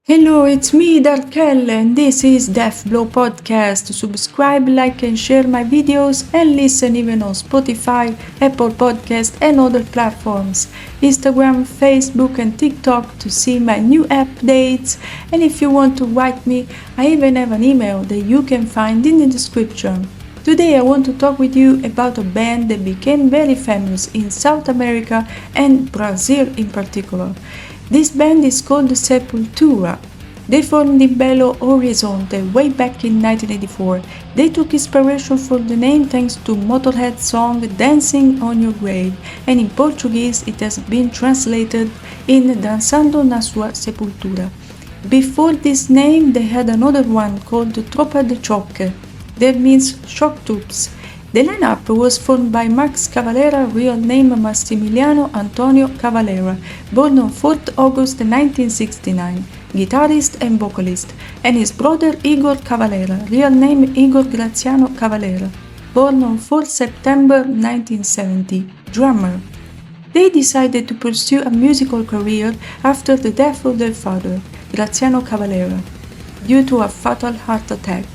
Hello, it's me, Darkel, and this is Death Blow Podcast. Subscribe, like, and share my videos, and listen even on Spotify, Apple Podcast, and other platforms, Instagram, Facebook, and TikTok to see my new updates. And if you want to write me, I even have an email that you can find in the description. Today I want to talk with you about a band that became very famous in South America and Brazil in particular. This band is called Sepultura. They formed in Belo Horizonte way back in 1984. They took inspiration for the name thanks to Motorhead's song Dancing on Your Grave, and in Portuguese it has been translated in Dançando na Sua Sepultura. Before this name they had another one called Tropa de Choque, that means shock troops. The lineup was formed by Max Cavalera, real name Massimiliano Antonio Cavalera, born on 4th August 1969, guitarist and vocalist, and his brother Igor Cavalera, real name Igor Graziano Cavalera, born on 4th September 1970, drummer. They decided to pursue a musical career after the death of their father, Graziano Cavalera, due to a fatal heart attack.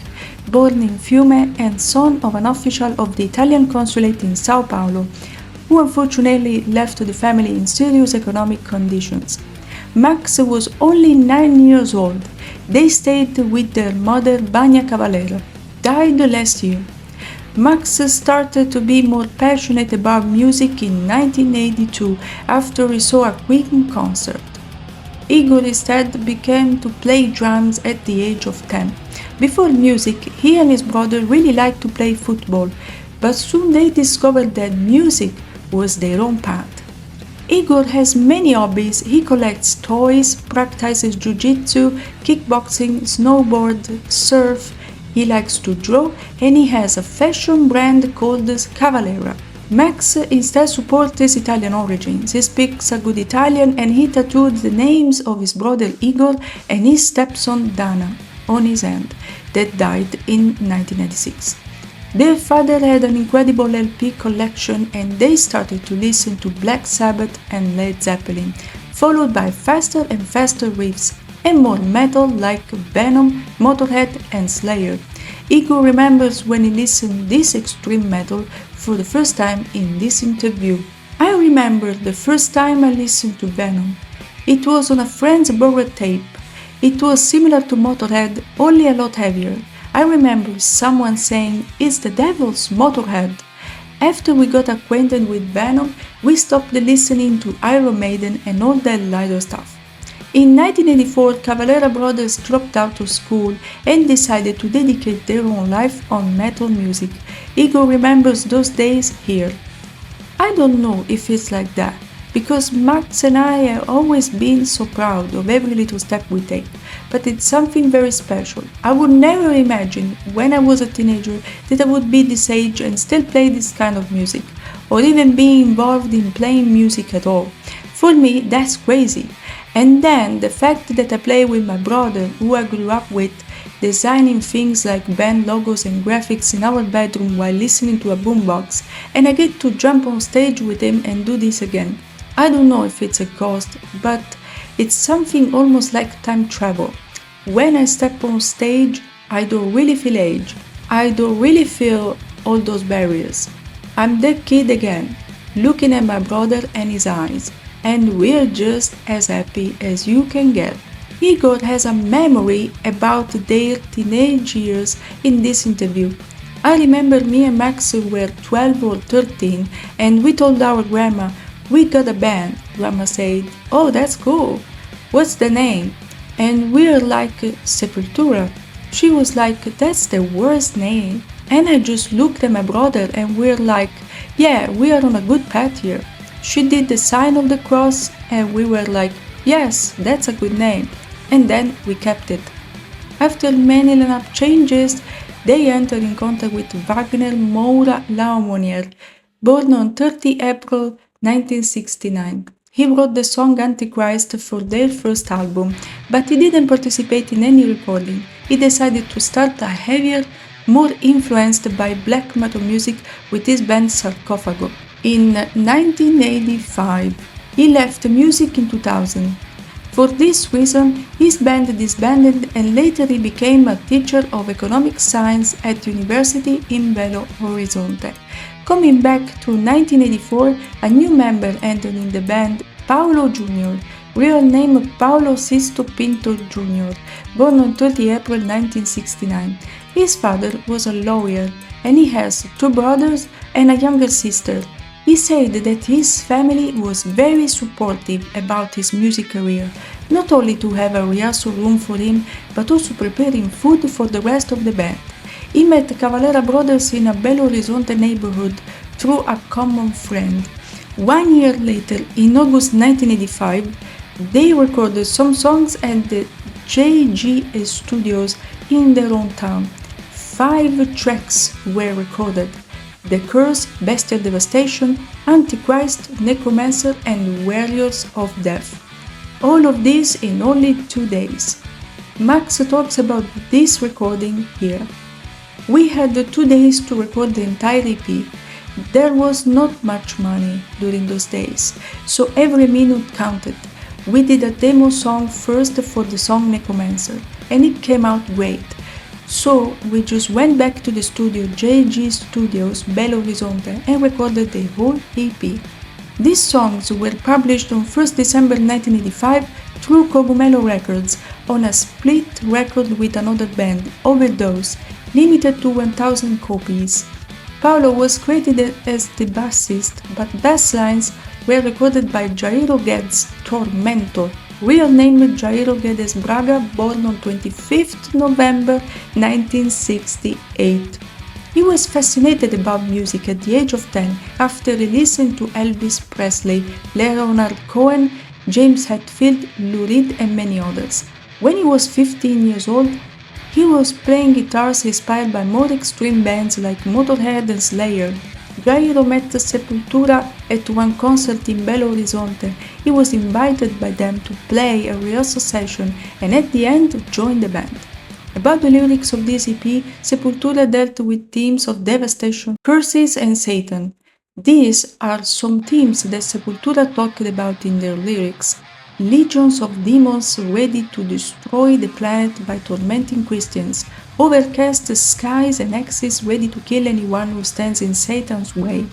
Born in Fiume and son of an official of the Italian consulate in Sao Paulo, who unfortunately left the family in serious economic conditions. Max was only 9 years old. They stayed with their mother Bania Cavalera, died last year. Max started to be more passionate about music in 1982 after he saw a Queen concert. Igor instead began to play drums at the age of 10. Before music, he and his brother really liked to play football, but soon they discovered that music was their own path. Igor has many hobbies. He collects toys, practices jiu-jitsu, kickboxing, snowboard, surf. He likes to draw, and he has a fashion brand called Cavalera. Max instead supports his Italian origins. He speaks a good Italian, and he tattooed the names of his brother Igor and his stepson Dana on his hand, that died in 1996. Their father had an incredible LP collection, and they started to listen to Black Sabbath and Led Zeppelin, followed by faster and faster riffs and more metal like Venom, Motorhead, and Slayer. Igor remembers when he listened this extreme metal for the first time in this interview. I remember the first time I listened to Venom. It was on a friend's borrowed tape. It was similar to Motorhead, only a lot heavier. I remember someone saying, "It's the devil's Motorhead." After we got acquainted with Venom, we stopped listening to Iron Maiden and all that lighter stuff. In 1984, Cavalera brothers dropped out of school and decided to dedicate their own life on metal music. Igor remembers those days here. I don't know if it's like that, because Max and I have always been so proud of every little step we take, but it's something very special. I would never imagine when I was a teenager that I would be this age and still play this kind of music, or even be involved in playing music at all. For me, that's crazy. And then the fact that I play with my brother, who I grew up with, designing things like band logos and graphics in our bedroom while listening to a boombox, and I get to jump on stage with him and do this again. I don't know if it's a ghost, but it's something almost like time travel. When I step on stage, I don't really feel age. I don't really feel all those barriers. I'm that kid again, looking at my brother and his eyes, and we're just as happy as you can get. Igor has a memory about their teenage years in this interview. I remember me and Max were 12 or 13, and we told our grandma, "We got a band." Grandma said, "Oh, that's cool. What's the name?" And we're like, "Sepultura." She was like, "That's the worst name." And I just looked at my brother and we're like, "Yeah, we are on a good path here." She did the sign of the cross and we were like, "Yes, that's a good name." And then we kept it. After many lineup changes, they entered in contact with Wagner Moura Laumonier, born on 30 April 1969. He wrote the song Antichrist for their first album, but he didn't participate in any recording. He decided to start a heavier, more influenced by black metal music with his band Sarcophago. In 1985, he left music in 2000. For this reason, his band disbanded and later he became a teacher of economic science at university in Belo Horizonte. Coming back to 1984, a new member entered in the band, Paulo Jr., real name Paulo Sisto Pinto Jr., born on 30 April 1969. His father was a lawyer and he has two brothers and a younger sister. He said that his family was very supportive about his music career, not only to have a rehearsal room for him, but also preparing food for the rest of the band. He met Cavalera brothers in a Belo Horizonte neighborhood through a common friend. 1 year later, in August 1985, they recorded some songs at the JG Studios in their own town. 5 tracks were recorded: The Curse, Bestial Devastation, Antichrist, Necromancer, and Warriors of Death. All of this in only 2 days. Max talks about this recording here. We had 2 days to record the entire EP. There was not much money during those days, so every minute counted. We did a demo song first for the song Necromancer, and it came out great. So we just went back to the studio JG Studios Belo Horizonte and recorded the whole EP. These songs were published on 1st December 1985 through Cogumelo Records on a split record with another band, Overdose, limited to 1,000 copies. Paulo was credited as the bassist, but bass lines were recorded by Jairo Guedes Tormentor, real name Jairo Guedes Braga, born on 25th November 1968. He was fascinated about music at the age of 10 after listening to Elvis Presley, Leonard Cohen, James Hetfield, Lou Reed, and many others. When he was 15 years old, he was playing guitars inspired by more extreme bands like Motorhead and Slayer. Jairo met Sepultura at one concert in Belo Horizonte. He was invited by them to play a rehearsal session and at the end joined the band. About the lyrics of this EP, Sepultura dealt with themes of devastation, curses, and Satan. These are some themes that Sepultura talked about in their lyrics. Legions of demons ready to destroy the planet by tormenting Christians, overcast skies and axes ready to kill anyone who stands in Satan's way.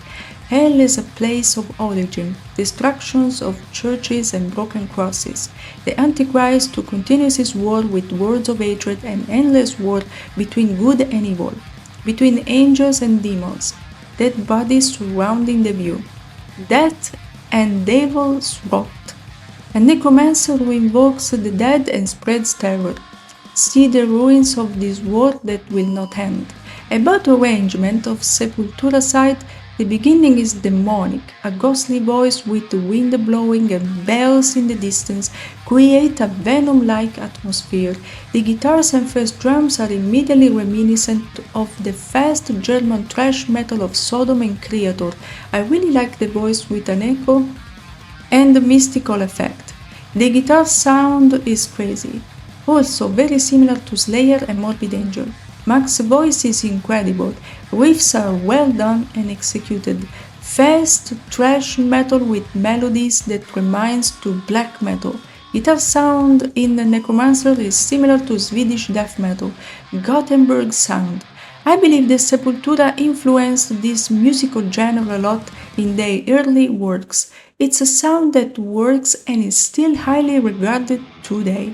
Hell is a place of origin, destructions of churches and broken crosses. The Antichrist who continues his war with words of hatred and endless war between good and evil, between angels and demons, dead bodies surrounding the view, death and devil's wrath. A necromancer who invokes the dead and spreads terror. See the ruins of this war that will not end. About arrangement of Sepultura side, the beginning is demonic. A ghostly voice with the wind blowing and bells in the distance create a venom-like atmosphere. The guitars and fast drums are immediately reminiscent of the fast German thrash metal of Sodom and Creator. I really like the voice with an echo and the mystical effect. The guitar sound is crazy, also very similar to Slayer and Morbid Angel. Max's voice is incredible, riffs are well done and executed, fast thrash metal with melodies that reminds to black metal. Guitar sound in the Necromancer is similar to Swedish death metal, Gothenburg sound. I believe that Sepultura influenced this musical genre a lot in their early works. It's a sound that works and is still highly regarded today.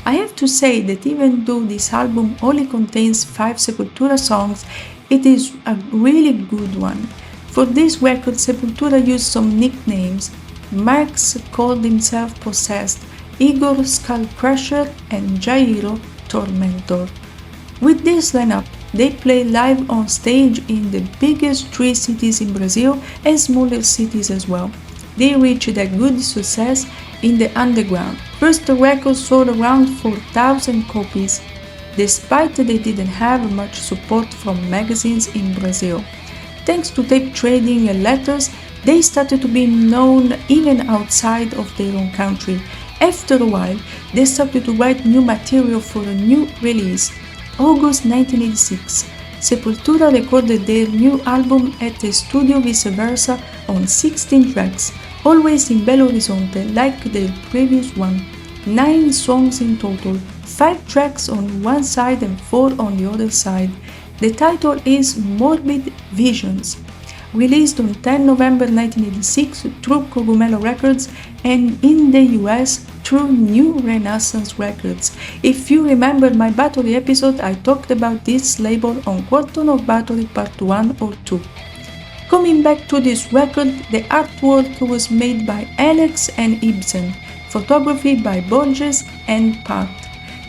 I have to say that even though this album only contains 5 Sepultura songs, it is a really good one. For this record, Sepultura used some nicknames. Max called himself Possessed, Igor Skull Crusher, and Jairo Tormentor. With this lineup, they play live on stage in the biggest 3 cities in Brazil and smaller cities as well. They reached a good success in the underground. First record sold around 4,000 copies, despite they didn't have much support from magazines in Brazil. Thanks to tape trading and letters, they started to be known even outside of their own country. After a while, they started to write new material for a new release. August 1986, Sepultura recorded their new album at the studio Vice Versa on 16 tracks, always in Belo Horizonte like their previous one. 9 songs in total, 5 tracks on one side and 4 on the other side. The title is Morbid Visions. Released on 10 November 1986 through Cogumelo Records and in the US through New Renaissance Records. If you remember my Battery episode, I talked about this label on Quarton of Battery Part 1 or 2. Coming back to this record, the artwork was made by Alex and Ibsen, photography by Borges and Part,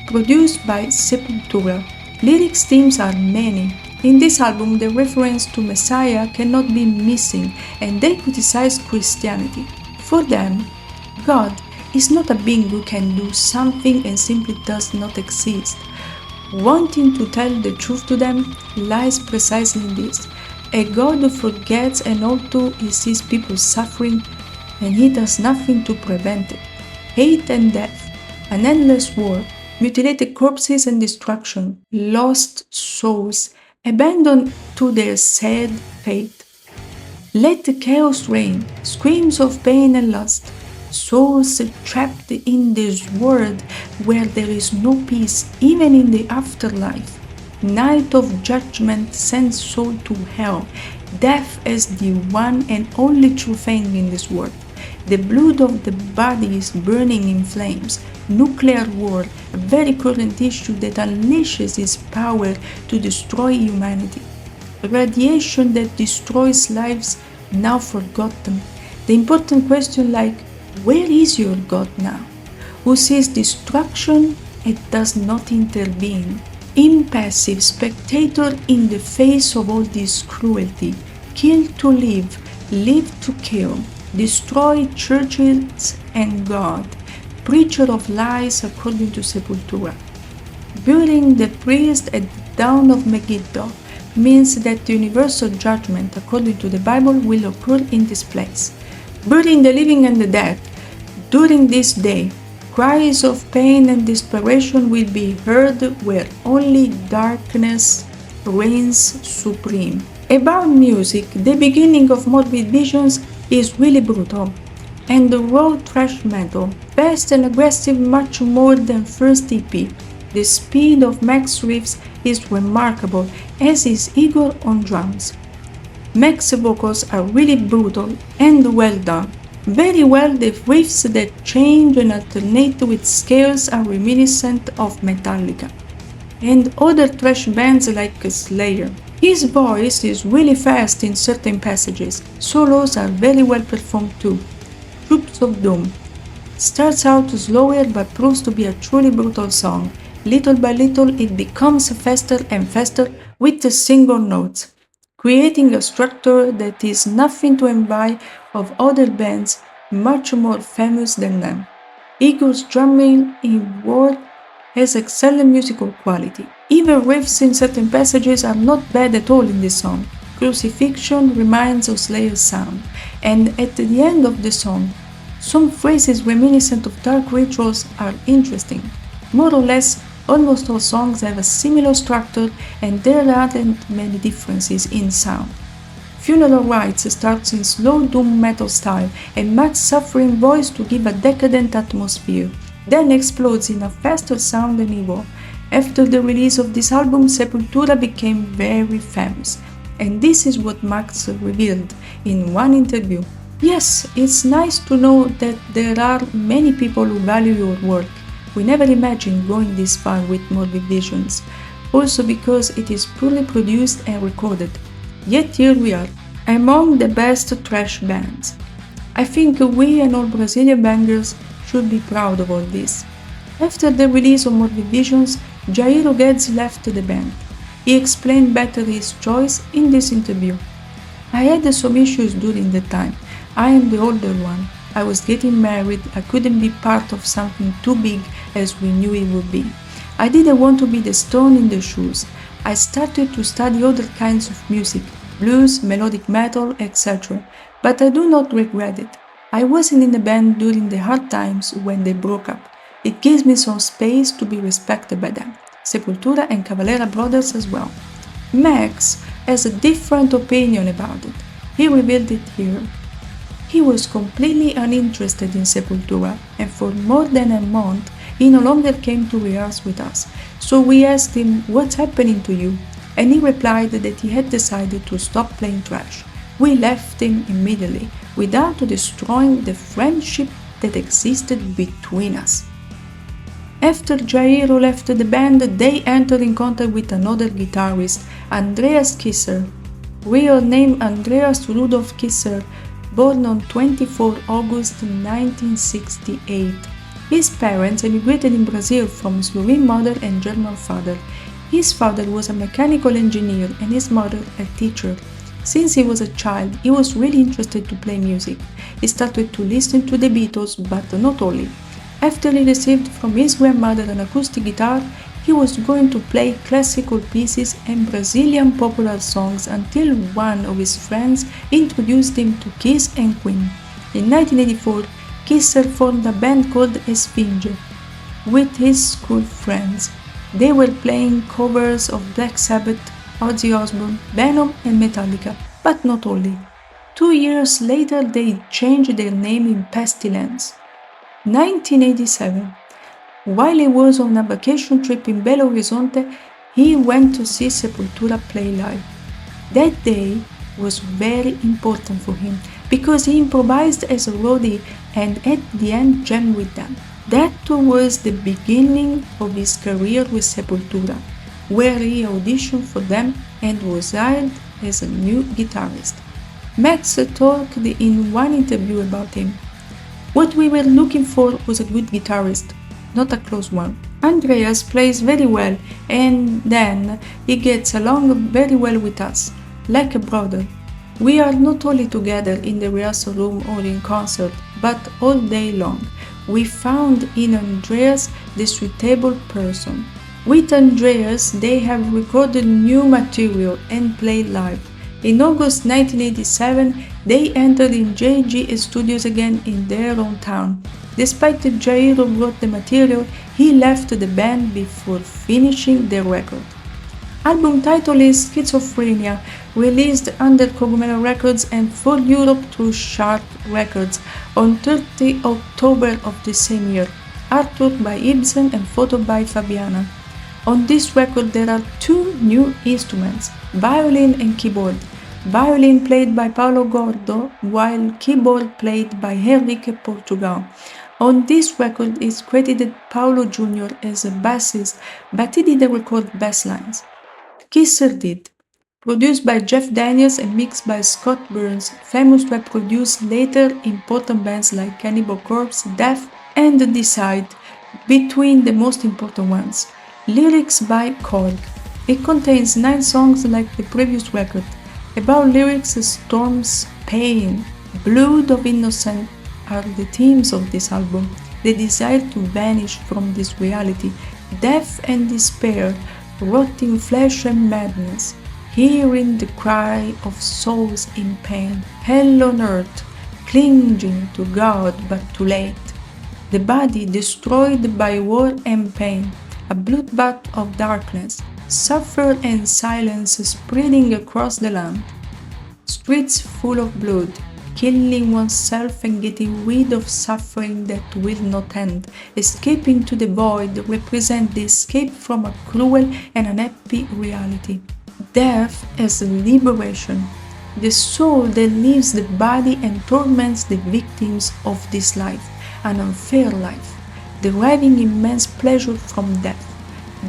produced by Sepultura. Lyrics themes are many. In this album, the reference to Messiah cannot be missing, and they criticize Christianity. For them, God is not a being who can do something and simply does not exist. Wanting to tell the truth to them lies precisely in this: a God who forgets and although he sees people suffering, and he does nothing to prevent it. Hate and death, an endless war, mutilated corpses and destruction, lost souls, abandoned to their sad fate. Let the chaos reign, screams of pain and lust, souls trapped in this world where there is no peace even in the afterlife. Night of judgment sends soul to hell, death as the one and only true thing in this world. The blood of the body is burning in flames. Nuclear war, a very current issue that unleashes its power to destroy humanity. Radiation that destroys lives now forgotten. The important question like, where is your God now? Who sees destruction and does not intervene? Impassive spectator in the face of all this cruelty. Kill to live, live to kill. Destroy churches and God, preacher of lies according to Sepultura. Burying the priest at the dawn of Megiddo means that the universal judgment according to the Bible will occur in this place. Burying the living and the dead, during this day, cries of pain and desperation will be heard where only darkness reigns supreme. About music, the beginning of Morbid Visions is really brutal, and the raw thrash metal, fast and aggressive much more than first EP. The speed of Mac's riffs is remarkable, as is Igor on drums. Mac's vocals are really brutal and well done. Very well, the riffs that change and alternate with scales are reminiscent of Metallica and other thrash bands like Slayer. His voice is really fast in certain passages. Solos are very well performed too. Troops of Doom starts out slower but proves to be a truly brutal song. Little by little it becomes faster and faster with the single notes, creating a structure that is nothing to envy of other bands much more famous than them. Igor's drumming in War has excellent musical quality. Even riffs in certain passages are not bad at all in this song. Crucifixion reminds of Slayer's sound, and at the end of the song, some phrases reminiscent of dark rituals are interesting. More or less, almost all songs have a similar structure and there aren't many differences in sound. Funeral Rites starts in slow doom metal style and Mac's suffering voice to give a decadent atmosphere, then explodes in a faster sound than Igor. After the release of this album, Sepultura became very famous, and this is what Max revealed in one interview. Yes, it's nice to know that there are many people who value your work. We never imagined going this far with Morbid Visions, also because it is poorly produced and recorded. Yet here we are, among the best thrash bands. I think we and all Brazilian bangers should be proud of all this. After the release of Morbid Visions, Jairo Guedes left the band. He explained better his choice in this interview. I had some issues during the time. I am the older one. I was getting married. I couldn't be part of something too big as we knew it would be. I didn't want to be the stone in the shoes. I started to study other kinds of music, blues, melodic metal, etc. But I do not regret it. I wasn't in the band during the hard times when they broke up. It gives me some space to be respected by them. Sepultura and Cavalera brothers as well. Max has a different opinion about it. He revealed it here. He was completely uninterested in Sepultura, and for more than a month he no longer came to rehearse with us. So we asked him, "What's happening to you?" And he replied that he had decided to stop playing thrash. We left him immediately, without destroying the friendship that existed between us. After Jairo left the band, they entered in contact with another guitarist, Andreas Kisser, real name Andreas Rudolf Kisser, born on 24 August 1968. His parents emigrated in Brazil from Slovene mother and German father. His father was a mechanical engineer and his mother a teacher. Since he was a child, he was really interested to play music. He started to listen to the Beatles, but not only. After he received from his grandmother an acoustic guitar, he was going to play classical pieces and Brazilian popular songs until one of his friends introduced him to Kiss and Queen. In 1984, Kisser formed a band called Esfinge with his school friends. They were playing covers of Black Sabbath, Ozzy Osbourne, Venom and Metallica, but not only. 2 years later they changed their name in Pestilence. 1987. While he was on a vacation trip in Belo Horizonte, he went to see Sepultura play live. That day was very important for him because he improvised as a roadie and at the end jammed with them. That was the beginning of his career with Sepultura, where he auditioned for them and was hired as a new guitarist. Max talked in one interview about him. What we were looking for was a good guitarist, not a close one. Andreas plays very well and then he gets along very well with us, like a brother. We are not only together in the rehearsal room or in concert, but all day long. We found in Andreas the suitable person. With Andreas, they have recorded new material and played live. In August 1987, they entered in JG Studios again in their hometown. Despite that Jairo wrote the material, he left the band before finishing the record. Album title is Schizophrenia, released under Cogumelo Records and for Europe through Sharp Records on 30 October of the same year. Artwork by Ibsen and photo by Fabiana. On this record there are two new instruments, violin and keyboard. Violin played by Paulo Gordo, while keyboard played by Henrique Portugal. On this record is credited Paulo Jr. as a bassist, but he didn't record bass lines. Kisser did. Produced by Jeff Daniels and mixed by Scott Burns, famous to have produced later important bands like Cannibal Corpse, Death, and Decide, between the most important ones. Lyrics by Korg. It contains 9 songs like the previous record. About lyrics, storms, pain, blood of innocent are the themes of this album. The desire to vanish from this reality, death and despair, rotting flesh and madness, hearing the cry of souls in pain, hell on earth, clinging to God but too late. The body destroyed by war and pain, a bloodbath of darkness, suffer and silence spreading across the land. Streets full of blood, killing oneself and getting rid of suffering that will not end. Escaping to the void represent the escape from a cruel and unhappy reality. Death as liberation, the soul that leaves the body and torments the victims of this life, an unfair life, deriving immense pleasure from death.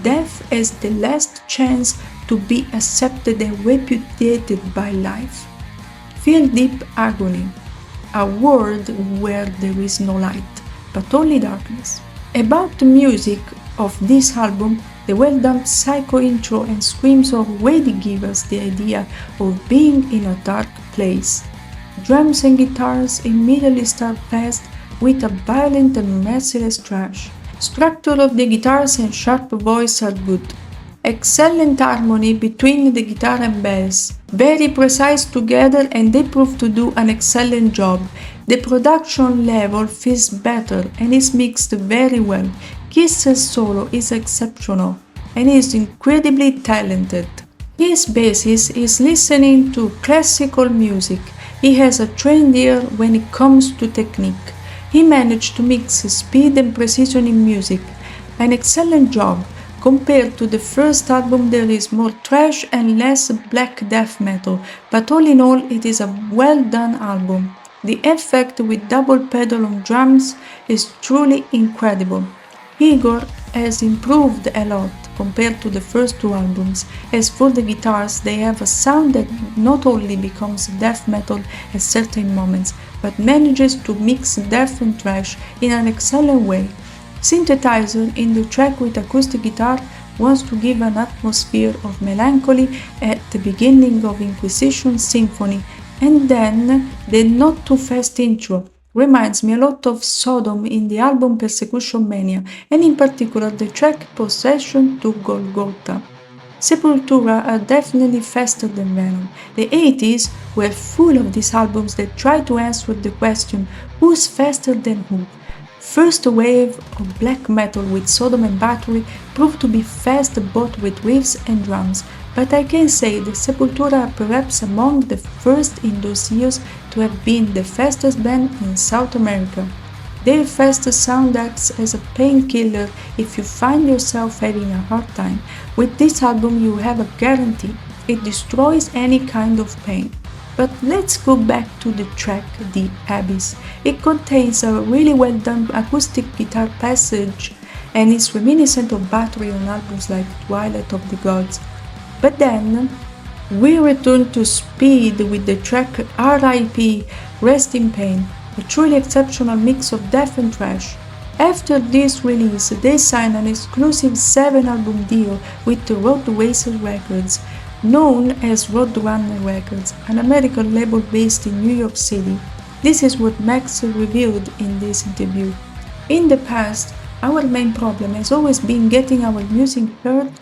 Death as the last chance to be accepted and repudiated by life. Feel deep agony, a world where there is no light, but only darkness. About the music of this album, the well-done psycho intro and screams already give us the idea of being in a dark place. Drums and guitars immediately start fast with a violent and merciless thrash. Structure of the guitars and sharp voice are good. Excellent harmony between the guitar and bass. Very precise together and they prove to do an excellent job. The production level feels better and is mixed very well. Kiss's solo is exceptional and is incredibly talented. His basis is listening to classical music. He has a trained ear when it comes to technique. He managed to mix speed and precision in music. An excellent job. Compared to the first album, there is more thrash and less black death metal, but all in all, it is a well done album. The effect with double pedal on drums is truly incredible. Igor has improved a lot compared to the first two albums. As for the guitars, they have a sound that not only becomes death metal at certain moments, but manages to mix death and thrash in an excellent way. Synthesizer in the track with acoustic guitar wants to give an atmosphere of melancholy at the beginning of Inquisition Symphony, and then the not too fast intro reminds me a lot of Sodom in the album Persecution Mania, and in particular the track Possession to Golgotha. Sepultura are definitely faster than Venom. The 80s were full of these albums that try to answer the question who's faster than who. First wave of black metal with Sodom and Battery proved to be fast both with riffs and drums, but I can say that Sepultura are perhaps among the first in those years to have been the fastest band in South America. Their fast sound acts as a painkiller if you find yourself having a hard time. With this album you have a guarantee. It destroys any kind of pain. But let's go back to the track The Abyss. It contains a really well done acoustic guitar passage and is reminiscent of Battery on albums like Twilight of the Gods. But then we return to speed with the track R.I.P. Rest in Pain, a truly exceptional mix of death and thrash. After this release, they signed an exclusive 7-album deal with the Roadrunner Records, known as Roadrunner Records, an American label based in New York City. This is what Max revealed in this interview. In the past, our main problem has always been getting our music heard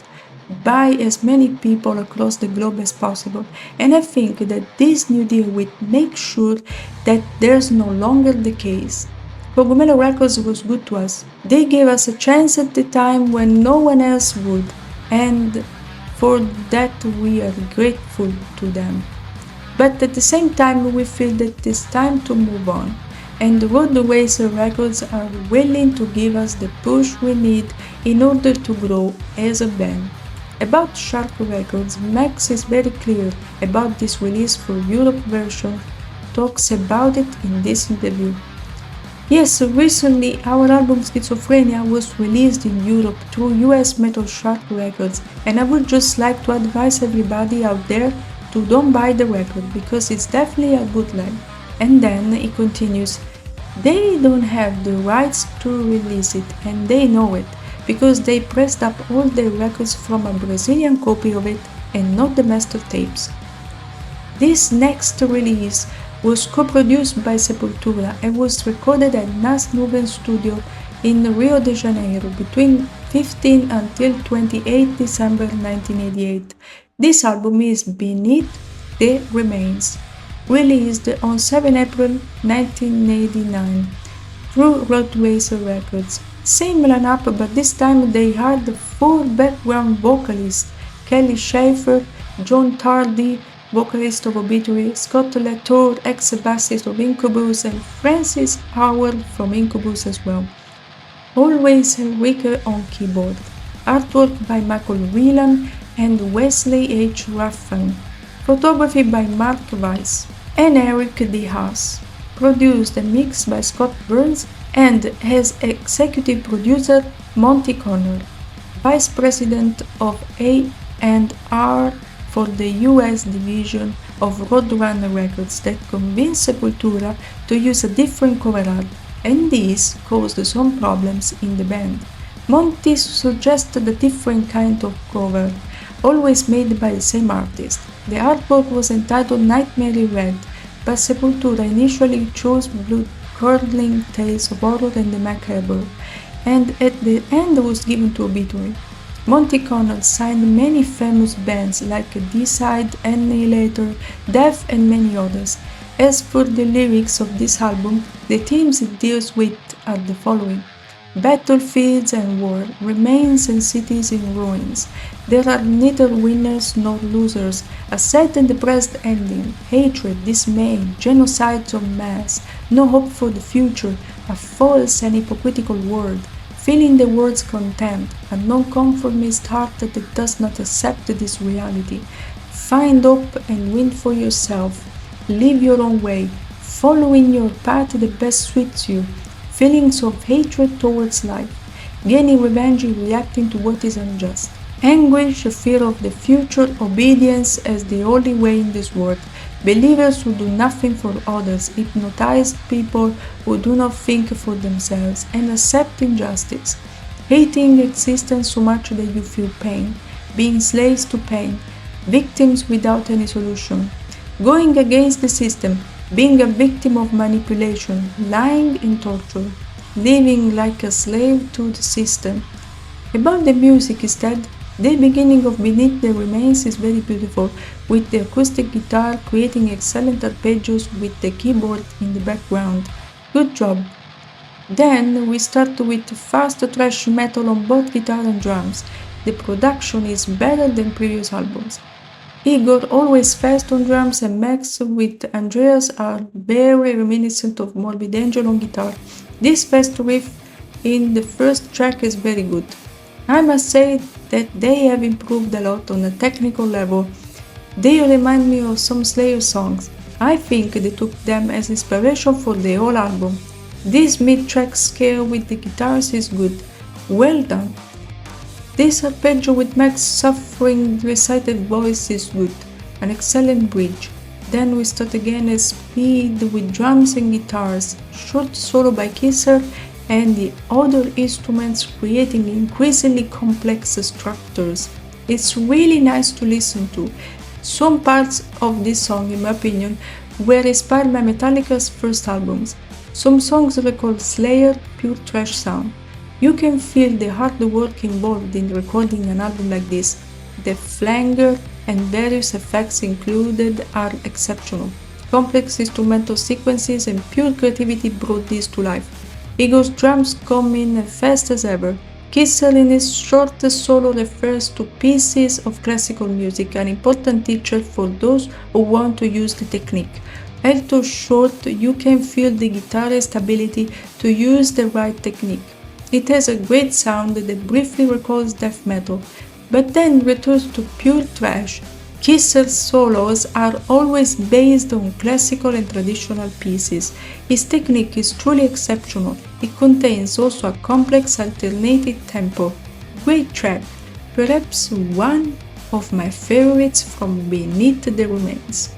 by as many people across the globe as possible, and I think that this new deal will make sure that there's no longer the case. Cogumelo Records was good to us. They gave us a chance at the time when no one else would, and for that we are grateful to them. But at the same time we feel that it's time to move on, and the Roadrunner Records are willing to give us the push we need in order to grow as a band. About Shark Records, Max is very clear about this release for Europe version, talks about it in this interview. Yes, recently our album Schizophrenia was released in Europe through US Metal Shark Records, and I would just like to advise everybody out there to don't buy the record because it's definitely a bootleg. And then he continues, they don't have the rights to release it and they know it because they pressed up all their records from a Brazilian copy of it and not the master tapes. This next release was co-produced by Sepultura and was recorded at Nas Nuven Studio in Rio de Janeiro between 15 until 28 December 1988. This album is Beneath the Remains, released on 7 April 1989 through Roadrunner Records. Same lineup, but this time they hired 4 background vocalists: Kelly Schaefer, John Tardy, vocalist of Obituary, Scott Latour, ex-bassist of Incubus, and Francis Howard from Incubus as well. Always Enrique on keyboard. Artwork by Michael Whelan and Wesley H. Ruffin. Photography by Mark Weiss and Eric D. Haas. Produced and mixed by Scott Burns and has executive producer Monty Connor, Vice President of A&R for the US division of Roadrunner Records that convinced Sepultura to use a different cover art, and this caused some problems in the band. Monty suggested a different kind of cover, always made by the same artist. The artwork was entitled Nightmare Red, but Sepultura initially chose blood-curdling tales of horror and the macabre, and at the end was given to Obituary. Monty Connor signed many famous bands like D-Side, Annihilator, Death, and many others. As for the lyrics of this album, the themes it deals with are the following: Battlefields and war, remains and cities in ruins. There are neither winners nor losers, a sad and depressed ending, hatred, dismay, genocides en masse, no hope for the future, a false and hypocritical world, feeling the world's contempt, a nonconformist heart that does not accept this reality. Find hope and win for yourself. Live your own way, following your path that best suits you. Feelings of hatred towards life, gaining revenge in reacting to what is unjust. Anguish, a fear of the future, obedience as the only way in this world. Believers who do nothing for others, hypnotized people who do not think for themselves, and accept injustice. Hating existence so much that you feel pain, being slaves to pain, victims without any solution. Going against the system, being a victim of manipulation, lying in torture, living like a slave to the system. About the music instead, the beginning of Beneath the Remains is very beautiful, with the acoustic guitar creating excellent arpeggios with the keyboard in the background. Good job. Then we start with fast thrash metal on both guitar and drums. The production is better than previous albums. Igor, always fast on drums, and Max with Andreas are very reminiscent of Morbid Angel on guitar. This fast riff in the first track is very good. I must say that they have improved a lot on a technical level. They remind me of some Slayer songs. I think they took them as inspiration for the whole album. This mid-track scale with the guitars is good. Well done. This arpeggio with Max suffering recited voice is good, an excellent bridge. Then we start again at speed with drums and guitars, short solo by Kisser, and the other instruments creating increasingly complex structures. It's really nice to listen to. Some parts of this song, in my opinion, were inspired by Metallica's first albums. Some songs recall Slayer pure thrash sound. You can feel the hard work involved in recording an album like this. The flanger and various effects included are exceptional. Complex instrumental sequences and pure creativity brought this to life. Igor's drums come in fast as ever. Kissel in his short solo refers to pieces of classical music, an important teacher for those who want to use the technique. Although short, you can feel the guitarist's ability to use the right technique. It has a great sound that briefly recalls death metal, but then returns to pure thrash. Kisser's solos are always based on classical and traditional pieces. His technique is truly exceptional. It contains also a complex alternating tempo. Great track, perhaps one of my favorites from Beneath the Remains.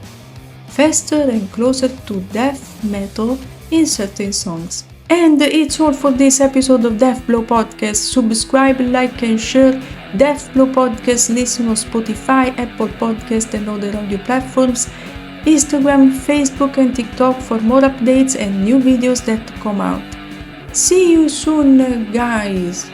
Faster and closer to death metal in certain songs. And it's all for this episode of Death Blow Podcast. Subscribe, like and share. Death Blow Podcast listen on Spotify, Apple Podcast and other audio platforms, Instagram, Facebook and TikTok for more updates and new videos that come out. See you soon, guys!